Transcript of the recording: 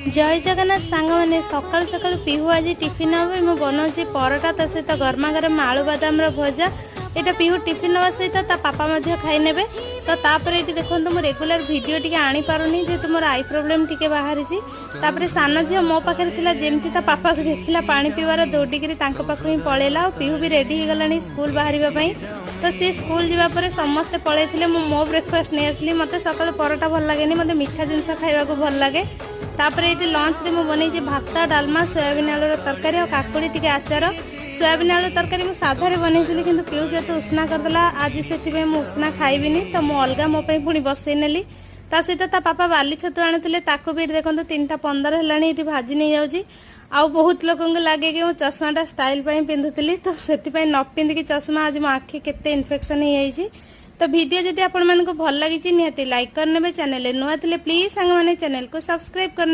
जय जगन्नाथ सांग मैंने सकाल सकाल पिहू आज टिफिन नाबे मु बनाऊँगी परोटा ता सहित गरमा गरम आलू बादाम भजा। यहाँ पिहू टिफिन नावा सहित ता पापा मझे खाई नेबे। तो तापर ये देखो मु रेगुलर वीडियो टी आनी पारुनी जेहेतु मोर आई प्रोब्लेम टी बाहरी। तापर सान झील मो पाखे जमती ता पापा को देखला पानी पीवार दौड़िकी पाखु ही पलैला। पिहू भी रेडी हो गलानी स्कूल बाहर। तो सी स्कूल जावापर समस्ते पलैले मो ब्रेकफास्ट नहीं आसली। मत सकाल परोटा भल लगे मत मीठा जिनस खावा भल लगे। तापर ये लंच रे मुझे भात डालमा सोयाबीन आलूर तरकारी और काकुड़ी टी आचार। सोयाबीन आलू तरकारी मुझे साधारे बनई कि पिऊ जेहतु उष्णा करदेला आज से उष्णा खाइबिनी। तो मुझे अलग मोपाई पुणी बसई नेली। ता सहित ता पापा बाली छतु आनी ताकू भी देखो 3:15 है भाजी नहीं जाऊँगी। आउ बहुत लोक लगे कि चश्माटा स्टाइल पिंधुली तो से न पिंधिकी चश्मा आज मो आखि केते इन्फेक्शन हो। तो वीडियो जदि आपण मानक भल लगी निहाती लाइक करने। चैनल नुआ थे प्लीज सांग माने चैनल को सब्सक्राइब करने।